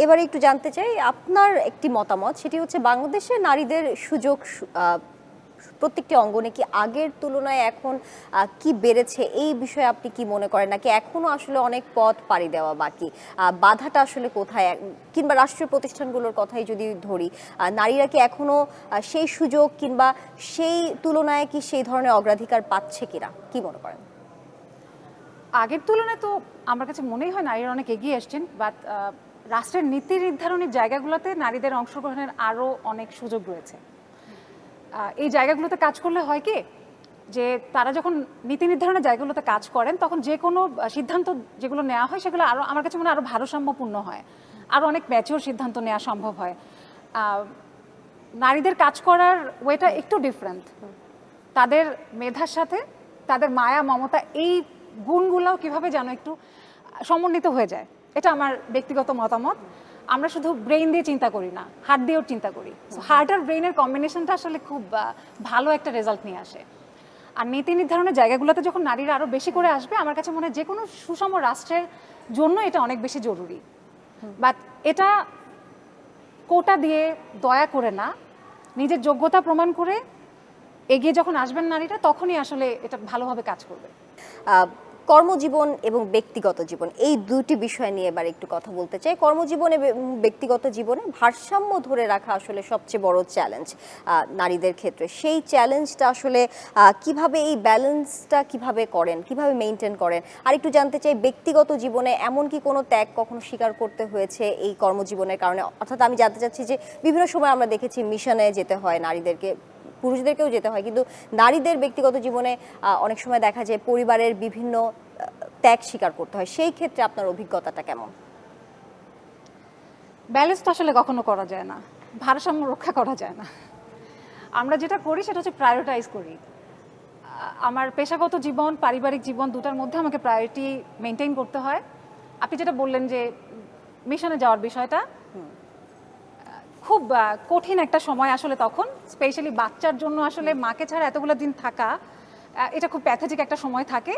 এবারে একটু জানতে চাই আপনার একটি মতামত, সেটি হচ্ছে বাংলাদেশে নারীদের সুযোগ প্রত্যেকটি অঙ্গনে কি আগের তুলনায় এখন কি বেড়েছে, এই বিষয়ে আপনি কি মনে করেন, নাকি এখনো আসলে অনেক পথ পাড়ি দেওয়া বাকি? বাধাটা আসলে কোথায়? কিংবা রাষ্ট্রীয় প্রতিষ্ঠানগুলোর কথাই যদি ধরি, নারীরা কি এখনো সেই সুযোগ কিংবা সেই তুলনায় কি সেই ধরনের অগ্রাধিকার পাচ্ছে কিনা, কি মনে করেন? আগের তুলনায় তো আমার কাছে মনেই হয় নারীরা অনেক এগিয়ে এসছেন, বাট রাষ্ট্রের নীতি নির্ধারণের জায়গাগুলোতে নারীদের অংশগ্রহণের আরও অনেক সুযোগ রয়েছে। এই জায়গাগুলোতে কাজ করলে হয় কি, যে তারা যখন নীতি নির্ধারণের জায়গাগুলোতে কাজ করেন তখন যে কোনো সিদ্ধান্ত যেগুলো নেওয়া হয় সেগুলো আরও, আমার কাছে মনে হয়, আরও ভারসাম্যপূর্ণ হয়, আরও অনেক ম্যাচিওর সিদ্ধান্ত নেওয়া সম্ভব হয়। নারীদের কাজ করার ওয়েটা একটু ডিফারেন্ট, তাদের মেধার সাথে তাদের মায়া মমতা এই গুণগুলোও কিভাবে যেন একটু সমন্বিত হয়ে যায়। এটা আমার ব্যক্তিগত মতামত। আমরা শুধু ব্রেইন দিয়ে চিন্তা করি না, হার্ট দিয়েও চিন্তা করি। হার্ট আর ব্রেইনের কম্বিনেশনটা আসলে খুব ভালো একটা রেজাল্ট নিয়ে আসে। আর নীতি নির্ধারণের জায়গাগুলোতে যখন নারীরা আরও বেশি করে আসবে, আমার কাছে মনে হয় যে কোনো সুষম রাষ্ট্রের জন্য এটা অনেক বেশি জরুরি। বাট এটা কোটা দিয়ে দয়া করে না, নিজের যোগ্যতা প্রমাণ করে এগিয়ে যখন আসবেন নারীরা, তখনই আসলে এটা ভালোভাবে কাজ করবে। কর্মজীবন এবং ব্যক্তিগত জীবন, এই দুটি বিষয় নিয়ে এবার একটু কথা বলতে চাই। কর্মজীবন এবং ব্যক্তিগত জীবনে ভারসাম্য ধরে রাখা আসলে সবচেয়ে বড় চ্যালেঞ্জ নারীদের ক্ষেত্রে। সেই চ্যালেঞ্জটা আসলে কিভাবে, এই ব্যালেন্সটা কিভাবে করেন, কিভাবে মেনটেন করেন? আর একটু জানতে চাই, ব্যক্তিগত জীবনে এমন কি কোনো ত্যাগ কখনো স্বীকার করতে হয়েছে এই কর্মজীবনের কারণে? অর্থাৎ আমি জানতে চাচ্ছি যে বিভিন্ন সময় আমরা দেখেছি মিশনে যেতে হয় নারীদেরকে, পুরুষদেরকেও যেতে হয়, কিন্তু নারীদের ব্যক্তিগত জীবনে অনেক সময় দেখা যায় পরিবারের বিভিন্ন ত্যাগ স্বীকার করতে হয়। সেই ক্ষেত্রে আপনার অভিজ্ঞতাটা কেমন? ব্যালেন্স তো আসলে কখনো করা যায় না, ভারসাম্য রক্ষা করা যায় না। আমরা যেটা করি সেটা হচ্ছে প্রায়োরিটাইজ করি। আমার পেশাগত জীবন, পারিবারিক জীবন, দুটার মধ্যে আমাকে প্রায়োরিটি মেনটেন করতে হয়। আপনি যেটা বললেন যে মিশনে যাওয়ার বিষয়টা, খুব কঠিন একটা সময় আসলে তখন, স্পেশালি বাচ্চার জন্য আসলে মাকে ছাড়া এতগুলো দিন থাকা, এটা খুব প্যাথেটিক একটা সময় থাকে।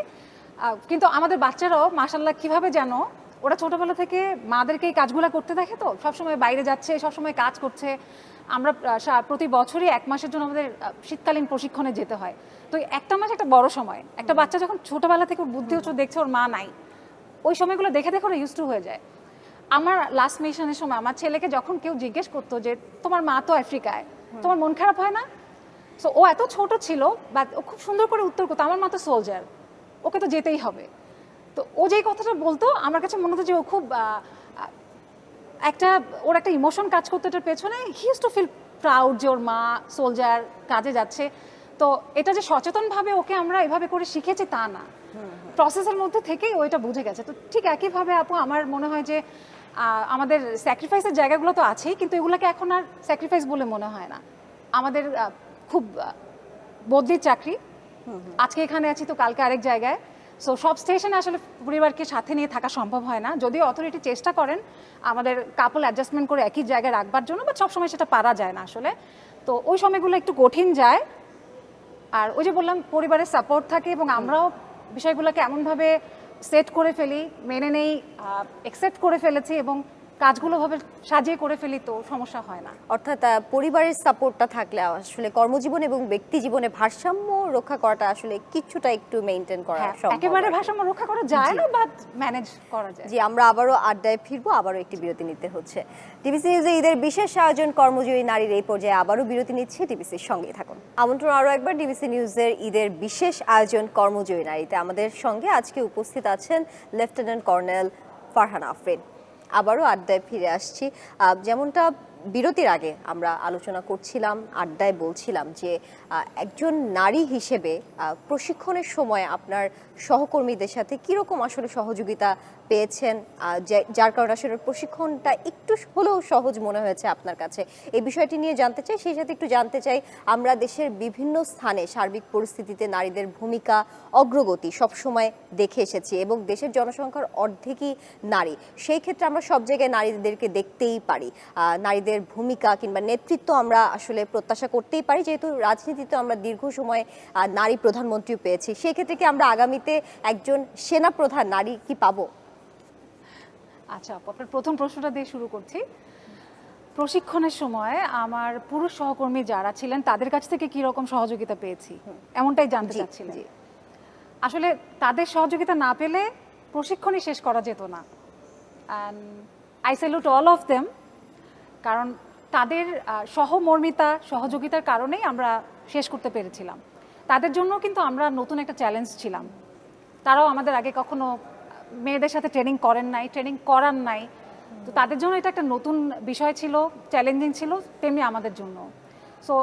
কিন্তু আমাদের বাচ্চারাও মাশাল্লাহ কীভাবে যেন, ওরা ছোটোবেলা থেকে মাদেরকে এই কাজগুলো করতে দেখে, তো সবসময় বাইরে যাচ্ছে, সবসময় কাজ করছে। আমরা প্রতি বছরই 1 মাসের জন্য আমাদের শীতকালীন প্রশিক্ষণে যেতে হয়। তো একটা মাস একটা বড় সময়। একটা বাচ্চা যখন ছোটোবেলা থেকে ওর বুদ্ধি হচ্ছে, দেখছে ওর মা নাই, ওই সময়গুলো দেখে দেখে ওরা ইউজ টু হয়ে যায়। আমার লাস্ট মিশনের সময় আমার ছেলেকে যখন কেউ জিজ্ঞেস করতো যে তোমার মা তো আফ্রিকায়, তোমার মন খারাপ হয় না? সো ও এত ছোট ছিল, বাট ও খুব সুন্দর করে উত্তর করতো, আমার মা তো সোলজার, ওকে তো যেতেই হবে। তো ও যেই কথাটা বলতো, আমার কাছে মনে হতো যে ও খুব ওর একটা ইমোশন কাজ করতো এটার পেছনে। He use to feel proud যে ওর মা সোলজার, কাজে যাচ্ছে। তো এটা যে সচেতনভাবে ওকে আমরা এভাবে করে শিখেছি তা না, প্রসেসের মধ্যে থেকেই ও এটা বুঝে গেছে। তো ঠিক একইভাবে আপু আমার মনে হয় যে আমাদের স্যাক্রিফাইসের জায়গাগুলো তো আছেই, কিন্তু এগুলোকে এখন আর স্যাক্রিফাইস বলে মনে হয় না। আমাদের খুব বদলির চাকরি, আজকে এখানে আছি তো কালকে আরেক জায়গায়। সো সব স্টেশনে আসলে পরিবারকে সাথে নিয়ে থাকা সম্ভব হয় না, যদিও অথরিটি চেষ্টা করেন আমাদের কাপল অ্যাডজাস্টমেন্ট করে একই জায়গায় রাখবার জন্য, বাট সবসময় সেটা পারা যায় না আসলে। তো ওই সময়গুলো একটু কঠিন যায়। আর ওই যে বললাম, পরিবারের সাপোর্ট থাকে এবং আমরাও বিষয়গুলোকে এমনভাবে সেট করে ফেলি, মেনে নেই, অ্যাকসেপ্ট করে ফেলেছি এবং কাজগুলো ভাবে সাজিয়ে করে ফেলি, তো সমস্যা হয় না। অর্থাৎ পরিবারের সাপোর্টটা থাকলে আসলে কর্মজীবন এবং ব্যক্তি জীবনে ভারসাম্য রক্ষা করাটা আসলে কিছুটা একটু মেইনটেইন করা সম্ভব। একেবারে ভারসাম্য রক্ষা করা যায় না, বাট ম্যানেজ করা যায়। জি, আমরা আবারও আড্ডায় ফিরবো, আবারও একটি বিরতি নিতে হচ্ছে। টিবিসি নিউজে ঈদের বিশেষ আয়োজন কর্মজীবী নারীর এই পর্যায়ে আবারও বিরতি নিচ্ছে, টিবিসির সঙ্গেই থাকুন। আমন্ত্রণ আরও একবার টিবিসি নিউজের ঈদের বিশেষ আয়োজন কর্মজীবী নারীতে। আমাদের সঙ্গে আজকে উপস্থিত আছেন লেফটেন্যান্ট কর্নেল ফারহানা আফরিন। আবারও আড্ডায় ফিরে আসছি। যেমনটা বিরতির আগে আমরা আলোচনা করছিলাম, আড্ডায় বলছিলাম যে একজন নারী হিসেবে প্রশিক্ষণের সময় আপনার সহকর্মীদের সাথে কীরকম আসলে সহযোগিতা পেয়েছেন, যার কারণে আসলে প্রশিক্ষণটা একটু হলেও সহজ মনে হয়েছে আপনার কাছে, এই বিষয়টি নিয়ে জানতে চাই। সেই সাথে একটু জানতে চাই, আমরা দেশের বিভিন্ন স্থানে সার্বিক পরিস্থিতিতে নারীদের ভূমিকা, অগ্রগতি সবসময় দেখে এসেছি এবং দেশের জনসংখ্যার অর্ধেকই নারী। সেই ক্ষেত্রে আমরা সব জায়গায় নারীদেরকে দেখতেই পারি, নারীদের ভূমিকা কিংবা নেতৃত্ব আমরা আসলে প্রত্যাশা করতেই পারি, যেহেতু রাজনীতিতে আমরা দীর্ঘ সময় নারী প্রধানমন্ত্রীও পেয়েছি। সেই ক্ষেত্রে কি আমরা আগামীতে একজন সেনা প্রধান নারী কি পাবো? আচ্ছা, আপনার প্রথম প্রশ্নটা দিয়ে শুরু করছি। প্রশিক্ষণের সময় আমার পুরুষ সহকর্মী যারা ছিলেন তাদের কাছ থেকে কি রকম সহযোগিতা পেয়েছি এমনটাই জানতে জি, চাচ্ছিলেন। জি। আসলে তাদের সহযোগিতা না পেলে প্রশিক্ষণই শেষ করা যেত না। And I salute all of them, কারণ তাদের সহমর্মিতা সহযোগিতার কারণেই আমরা শেষ করতে পেরেছিলাম। তাদের জন্য কিন্তু আমরা নতুন একটা চ্যালেঞ্জ ছিলাম। তারাও আমাদের আগে কখনো মেয়েদের সাথে ট্রেনিং করেন নাই, ট্রেনিং করান নাই। তো তাদের জন্য এটা একটা নতুন বিষয় ছিল, চ্যালেঞ্জিং ছিল, তেমনি আমাদের জন্য। সো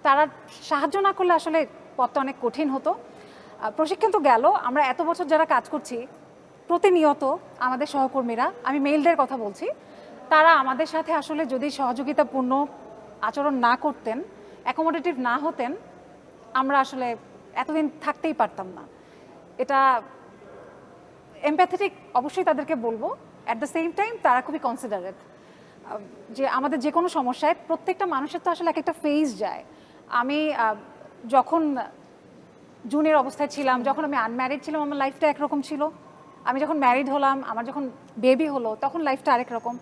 তারা সাহায্য না করলে আসলে পথটা অনেক কঠিন হতো। প্রশিক্ষণ তো গেল, আমরা এত বছর যারা কাজ করছি প্রতিনিয়ত আমাদের সহকর্মীরা, আমি মেইলদের কথা বলছি, তারা আমাদের সাথে আসলে যদি সহযোগিতাপূর্ণ আচরণ না করতেন, অ্যাকোমোডেটিভ না হতেন, আমরা আসলে এতদিন থাকতেই পারতাম না। এটা এমপ্যাথেটিক অবশ্যই তাদেরকে বলবো, অ্যাট দ্য সেম টাইম তারা খুবই কনসিডারেট। যে আমাদের যে কোনো সমস্যায় প্রত্যেকটা মানুষের তো আসলে এক একটা ফেজ যায়। আমি যখন জুনিয়র অবস্থায় ছিলাম, যখন আমি আনম্যারিড ছিলাম, আমার লাইফটা একরকম ছিল। আমি যখন ম্যারিড হলাম, আমার যখন বেবি হলো, তখন লাইফটা আরেক রকম।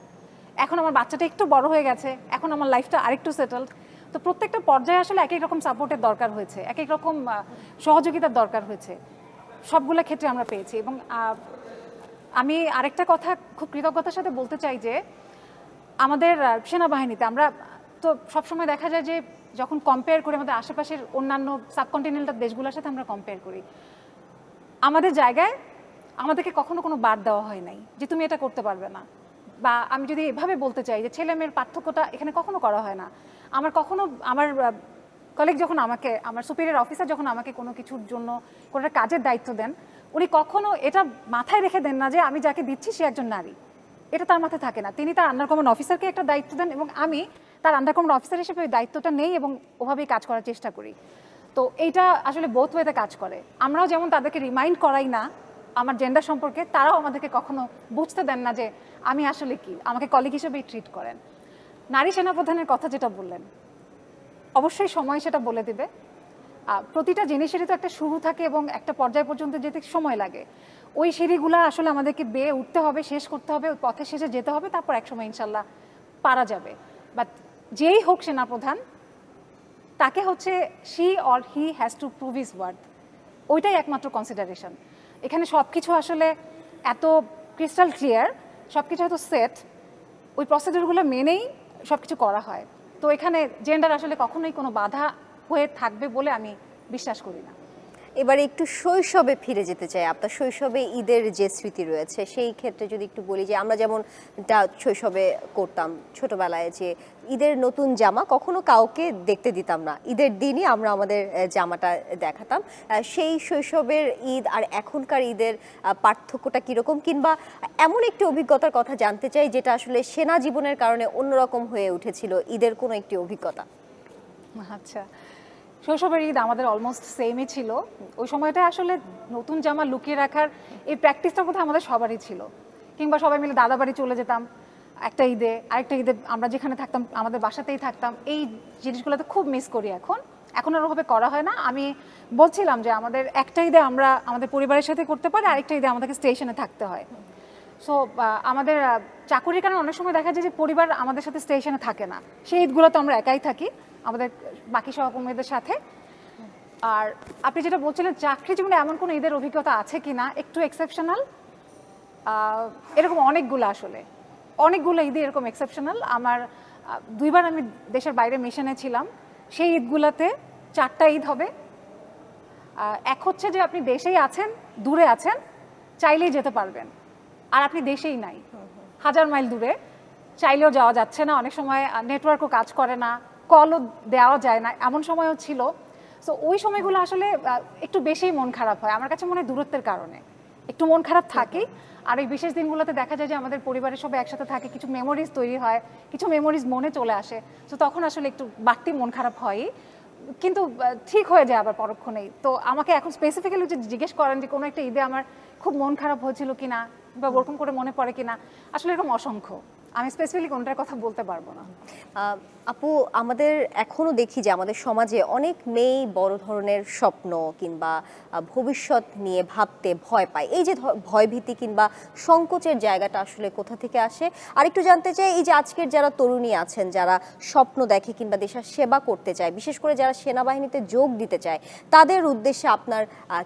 এখন আমার বাচ্চাটা একটু বড় হয়ে গেছে, এখন আমার লাইফটা আরেকটু সেটেলড। তো প্রত্যেকটা পর্যায়ে আসলে এক এক রকম সাপোর্টের দরকার হয়েছে, এক এক রকম সহযোগিতার দরকার হয়েছে। সবগুলো ক্ষেত্রে আমরা পেয়েছি। এবং আমি আরেকটা কথা খুব কৃতজ্ঞতার সাথে বলতে চাই যে আমাদের সেনাবাহিনীতে আমরা তো সবসময় দেখা যায় যে যখন কম্পেয়ার করি আমাদের আশেপাশের অন্যান্য সাবকন্টিনেন্টাল দেশগুলোর সাথে আমরা কম্পেয়ার করি, আমাদের জায়গায় আমাদেরকে কখনো কোনো বাদ দেওয়া হয় নাই যে তুমি এটা করতে পারবে না। বা আমি যদি এভাবে বলতে চাই যে ছেলে মেয়ের পার্থক্যটা এখানে কখনো করা হয় না। আমার কখনো আমার কলিগ যখন আমাকে, আমার সুপিরিয়র অফিসার যখন আমাকে কোনো কিছুর জন্য কোনো একটা কাজের দায়িত্ব দেন, উনি কখনো এটা মাথায় রেখে দেন না যে আমি যাকে দিচ্ছি সে একজন নারী। এটা তার মাথায় থাকে না। তিনি তার আন্ডার কমান্ড অফিসারকে একটা দায়িত্ব দেন এবং আমি তার আন্ডার কমান্ড অফিসার হিসেবে ওই দায়িত্বটা নেই এবং ওভাবেই কাজ করার চেষ্টা করি। তো এইটা আসলে বোথ ওয়েতে কাজ করে। আমরাও যেমন তাদেরকে রিমাইন্ড করাই না আমার জেন্ডার সম্পর্কে, তারাও আমাদেরকে কখনো বুঝতে দেন না যে আমি আসলে কি, আমাকে কলিগ হিসেবেই ট্রিট করেন। নারী সেনাপ্রধানের কথা যেটা বললেন, অবশ্যই সময় সেটা বলে দিবে। প্রতিটা জিনিসেরই তো একটা শুরু থাকে এবং একটা পর্যায় পর্যন্ত যেতে সময় লাগে। ওই সিঁড়িগুলো আসলে আমাদেরকে বেয়ে উঠতে হবে, শেষ করতে হবে, ওই পথে শেষে যেতে হবে, তারপর একসময় ইনশাল্লাহ পারা যাবে। বাট যেই হোক সেনাপ্রধান, তাকে হচ্ছে she or he has to prove his worth, ওইটাই একমাত্র কনসিডারেশন। এখানে সব কিছু আসলে এত ক্রিস্টাল ক্লিয়ার, সব কিছু এত সেট, ওই প্রসিডিউরগুলো মেনেই সব কিছু করা হয়। তো এখানে জেন্ডার আসলে কখনোই কোনো বাধা হয়ে থাকবে বলে আমি বিশ্বাস করি না। এবারে একটু শৈশবে ফিরে যেতে চাই। আপনার শৈশবে ঈদের যে স্মৃতি রয়েছে সেই ক্ষেত্রে যদি একটু বলি যে আমরা যেমন শৈশবে করতাম ছোটবেলায়, যে ঈদের নতুন জামা কখনো কাউকে দেখতে দিতাম না, ঈদের দিনই আমরা আমাদের জামাটা দেখাতাম। সেই শৈশবের ঈদ আর এখনকার ঈদের পার্থক্যটা কীরকম, কিংবা এমন একটি অভিজ্ঞতার কথা জানতে চাই যেটা আসলে সেনা জীবনের কারণে অন্যরকম হয়ে উঠেছিল, ঈদের কোনো একটি অভিজ্ঞতা। আচ্ছা, শৈশবের ঈদ আমাদের অলমোস্ট সেমই ছিল। ওই সময়টা আসলে নতুন জামা লুকিয়ে রাখার এই প্র্যাকটিসটা বোধহয় আমাদের সবারই ছিল। কিংবা সবাই মিলে দাদা বাড়ি চলে যেতাম একটা ঈদে, আরেকটা ঈদে আমরা যেখানে থাকতাম আমাদের বাসাতেই থাকতাম। এই জিনিসগুলোতে খুব মিস করি এখন। এখন আর ওভাবে করা হয় না। আমি বলছিলাম যে আমাদের একটা ঈদে আমরা আমাদের পরিবারের সাথে করতে পারি, আরেকটা ঈদে আমাদেরকে স্টেশনে থাকতে হয়। সো আমাদের চাকুরির কারণে অনেক সময় দেখা যায় যে পরিবার আমাদের সাথে স্টেশনে থাকে না, সেই ঈদগুলোতে আমরা একাই থাকি আমাদের বাকি সহকর্মীদের সাথে। আর আপনি যেটা বলছিলেন চাকরি জীবনে এমন কোনো ঈদের অভিজ্ঞতা আছে কি না, একটু এক্সেপশনাল, এরকম অনেকগুলো, আসলে অনেকগুলো ঈদই এরকম এক্সেপশনাল। আমার দুইবার আমি দেশের বাইরে মিশনে ছিলাম, সেই ঈদগুলোতে 4টা ঈদ হবে। এক হচ্ছে যে আপনি দেশেই আছেন, দূরে আছেন, চাইলেই যেতে পারবেন, আর আপনি দেশেই নাই, 1000 মাইল দূরে, চাইলেও যাওয়া যাচ্ছে না, অনেক সময় নেটওয়ার্কও কাজ করে না, কলও দেওয়া যায় না, এমন সময়ও ছিল। সো ওই সময়গুলো আসলে একটু বেশিই মন খারাপ হয় আমার কাছে, মনে হয় দূরত্বের কারণে একটু মন খারাপ থাকেই। আর এই বিশেষ দিনগুলোতে দেখা যায় যে আমাদের পরিবারের সবাই একসাথে থাকে, কিছু মেমোরিজ তৈরি হয়, কিছু মেমোরিজ মনে চলে আসে। তো তখন আসলে একটু বাড়তি মন খারাপ হয়ই, কিন্তু ঠিক হয়ে যায় আবার পরক্ষণেই। তো আমাকে এখন স্পেসিফিক্যালি যে জিজ্ঞেস করেন যে কোনো একটা ঈদে আমার খুব মন খারাপ হয়েছিল কিনা বা ওরকম করে মনে পড়ে কিনা, আসলে এরকম অসংখ্য। আমি স্পেসিফিকলি কোনটার কথা বলতে পারবো না। আপু, আমাদের এখনো দেখি যে আমাদের সমাজে অনেক মেয়েই বড় ধরনের স্বপ্ন কিংবা ভবিষ্যৎ নিয়ে ভাবতে ভয় পায়। এই যে ভয়ভীতি কিংবা সংকোচের জায়গাটা আসলে কোথা থেকে আসে? আর একটু জানতে চাই, এই যে আজকের যারা তরুণী আছেন, যারা স্বপ্ন দেখে কিংবা দেশের সেবা করতে চায়, বিশেষ করে যারা সেনাবাহিনীতে যোগ দিতে চায়, তাদের উদ্দেশ্যে আপনার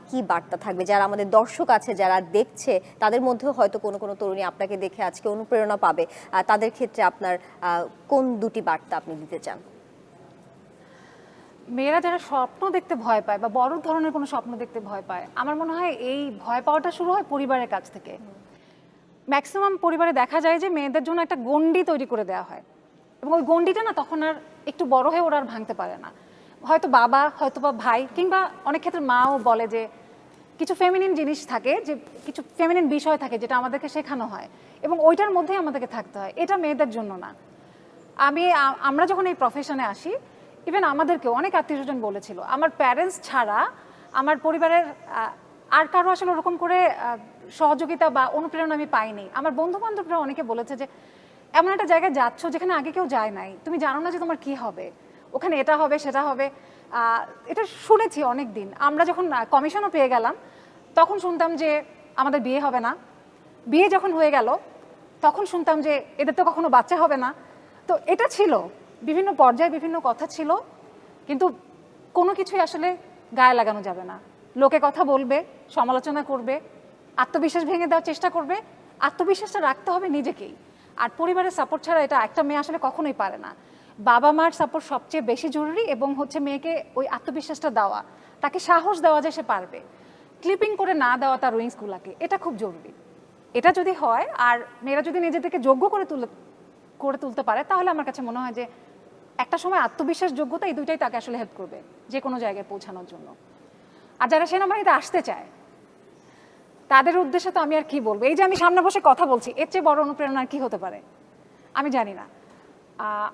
কি বার্তা থাকবে? যারা আমাদের দর্শক আছে, যারা দেখছে, তাদের মধ্যেও হয়তো কোনো কোনো তরুণী আপনাকে দেখে আজকে অনুপ্রেরণা পাবে, তাদের ক্ষেত্রে আপনার কোন দুটি বার্তা আপনি দিতে চান? মেয়েরা যারা স্বপ্ন দেখতে ভয় পায় বা বড় ধরনের কোনো স্বপ্ন দেখতে ভয় পায়, আমার মনে হয় এই ভয় পাওয়াটা শুরু হয় পরিবারের কাছ থেকে। ম্যাক্সিমাম পরিবারে দেখা যায় যে মেয়েদের জন্য একটা গণ্ডি তৈরি করে দেওয়া হয়, এবং ওই গণ্ডিটা না তখন আর একটু বড় হয়ে ওরা আর ভাঙতে পারে না। হয়তো বাবা, হয়তো বা ভাই, কিংবা অনেক ক্ষেত্রে মাও বলে যে কিছু ফেমিনিন জিনিস থাকে, যে কিছু ফেমিনিন বিষয় থাকে যেটা আমাদেরকে শেখানো হয়, এবং ওইটার মধ্যেই আমাদেরকে থাকতে হয়। এটা মেয়েদের জন্য না। আমরা যখন এই প্রফেশনে আসি, ইভেন আমাদেরকেও অনেক আত্মীয়স্বজন বলেছিল, আমার প্যারেন্টস ছাড়া আমার পরিবারের আর কারো আসলে ওরকম করে সহযোগিতা বা অনুপ্রেরণা আমি পাইনি। আমার বন্ধু বান্ধবরা অনেকে বলেছে যে এমন একটা জায়গায় যাচ্ছ যেখানে আগে কেউ যায় নাই, তুমি জানো না যে তোমার কি হবে, ওখানে এটা হবে সেটা হবে। এটা শুনেছি অনেক দিন। আমরা যখন কমিশনও পেয়ে গেলাম, তখন শুনতাম যে আমাদের বিয়ে হবে না। বিয়ে যখন হয়ে গেল, তখন শুনতাম যে এদের তো কখনো বাচ্চা হবে না। তো এটা ছিল, বিভিন্ন পর্যায়ে বিভিন্ন কথা ছিল, কিন্তু কোনো কিছুই আসলে গায়ে লাগানো যাবে না। লোকে কথা বলবে, সমালোচনা করবে, আত্মবিশ্বাস ভেঙে দেওয়ার চেষ্টা করবে। আত্মবিশ্বাসটা রাখতে হবে নিজেকেই। আর পরিবারের সাপোর্ট ছাড়া এটা একটা মেয়ে আসলে কখনোই পারে না। বাবা মার সাপোর্ট সবচেয়ে বেশি জরুরি, এবং হচ্ছে মেয়েকে ওই আত্মবিশ্বাসটা দেওয়া, তাকে সাহস দেওয়া যে সে পারবে। ক্লিপিং করে না দেওয়া তার উইংসগুলোকে, এটা খুব জরুরি। এটা যদি হয় আর মেয়েরা যদি নিজেদেরকে যোগ্য করে তুলতে পারে, তাহলে আমার কাছে মনে হয় যে একটা সময় আত্মবিশ্বাস, যোগ্যতা, এই দুইটাই তাকে আসলে হেল্প করবে যে কোনো জায়গায় পৌঁছানোর জন্য। আর যারা সেনাবাহিনীতে আসতে চায়, তাদের উদ্দেশ্যে তো আমি আর কি বলবো। এই যে আমি সামনে বসে কথা বলছি, এর চেয়ে বড় অনুপ্রেরণা কি হতে পারে আমি জানি না।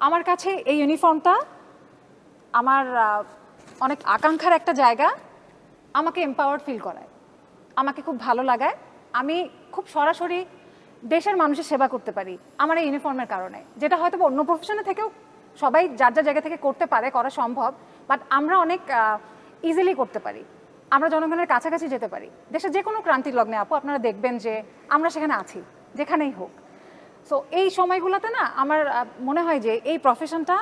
আমার কাছে এই ইউনিফর্মটা আমার অনেক আকাঙ্ক্ষার একটা জায়গা। আমাকে এম্পাওয়ার্ড ফিল করায়, আমাকে খুব ভালো লাগায়। আমি খুব সরাসরি দেশের মানুষের সেবা করতে পারি আমার এই ইউনিফর্মের কারণে, যেটা হয়তো অন্য প্রফেশনে থেকেও সবাই যার যার জায়গা থেকে করতে পারে, করা সম্ভব, বাট আমরা অনেক ইজিলি করতে পারি। আমরা জনগণের কাছাকাছি যেতে পারি। দেশের যে কোনো ক্রান্তির লগ্নে আপু আপনারা দেখবেন যে আমরা সেখানে আছি, যেখানেই হোক। সো এই সময়গুলোতে না আমার মনে হয় যে এই প্রফেশনটা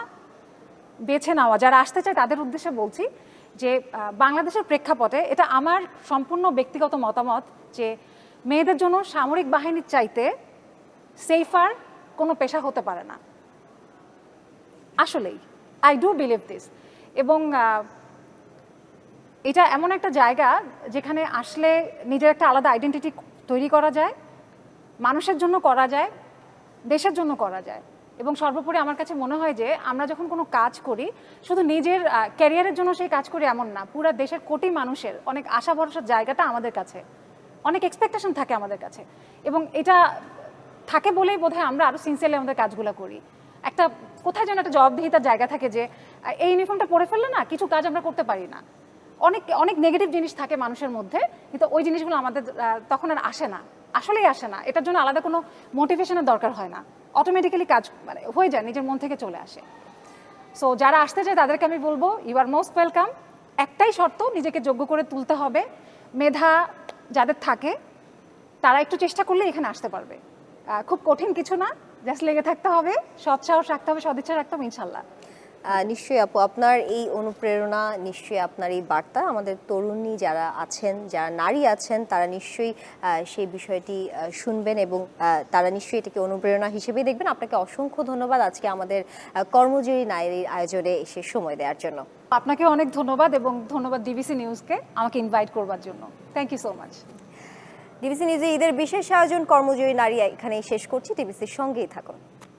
বেছে নেওয়া, যারা আসতে চায় তাদের উদ্দেশ্যে বলছি যে বাংলাদেশের প্রেক্ষাপটে এটা আমার সম্পূর্ণ ব্যক্তিগত মতামত যে মেয়েদের জন্য সামরিক বাহিনীর চাইতে সেফার কোনো পেশা হতে পারে না। আসলেই আই ডু বিলিভ দিস। এবং এটা এমন একটা জায়গা যেখানে আসলে নিজের একটা আলাদা আইডেন্টিটি তৈরি করা যায়, মানুষের জন্য করা যায়, দেশের জন্য করা যায়। এবং সর্বোপরি আমার কাছে মনে হয় যে আমরা যখন কোনো কাজ করি, শুধু নিজের ক্যারিয়ারের জন্য সেই কাজ করি এমন না, পুরো দেশের কোটি মানুষের অনেক আশা ভরসার জায়গাটা আমাদের কাছে, অনেক এক্সপেকটেশন থাকে আমাদের কাছে। এবং এটা থাকে বলেই বোধহয় আমরা আরও সিনসিয়ারলি আমাদের কাজগুলো করি। একটা কোথায় যেন একটা জবাবদিহিতার জায়গা থাকে যে এই ইউনিফর্মটা পরে ফেললে না কিছু কাজ আমরা করতে পারি না। অনেক অনেক নেগেটিভ জিনিস থাকে মানুষের মধ্যে, কিন্তু ওই জিনিসগুলো আমাদের তখন আর আসে না, আসলেই আসে না। এটার জন্য আলাদা কোনো মোটিভেশনের দরকার হয় না, অটোমেটিক্যালি কাজ মানে হয়ে যায়, নিজের মন থেকে চলে আসে। সো যারা আসতে চায় তাদেরকে আমি বলবো ইউ আর মোস্ট ওয়েলকাম। একটাই শর্ত, নিজেকে যোগ্য করে তুলতে হবে। মেধা যাদের থাকে তারা একটু চেষ্টা করলে এখানে আসতে পারবে। খুব কঠিন কিছু না, জাস্ট লেগে থাকতে হবে, সৎ সাহস রাখতে হবে, সদিচ্ছা রাখতে হবে, ইনশাল্লাহ। নিশ্চয়ই আপু, আপনার এই অনুপ্রেরণা, নিশ্চয়ই আপনার এই বার্তা আমাদের তরুণী যারা আছেন, যারা নারী আছেন, তারা নিশ্চয়ই সেই বিষয়টি শুনবেন এবং তারা নিশ্চয়ই এটাকে অনুপ্রেরণা হিসেবেই দেখবেন। আপনাকে অসংখ্য ধন্যবাদ আজকে আমাদের কর্মজীবী নারীর আয়োজনে এসে সময় দেওয়ার জন্য। আপনাকে অনেক ধন্যবাদ, এবং ধন্যবাদ ডিবিসি নিউজকে আমাকে ইনভাইট করবার জন্য। Thank you so much. DBC নিউজে ঈদের বিশেষ আয়োজন কর্মজীবী নারী এখানেই শেষ করছি। ডিবিসির সঙ্গেই থাকুন।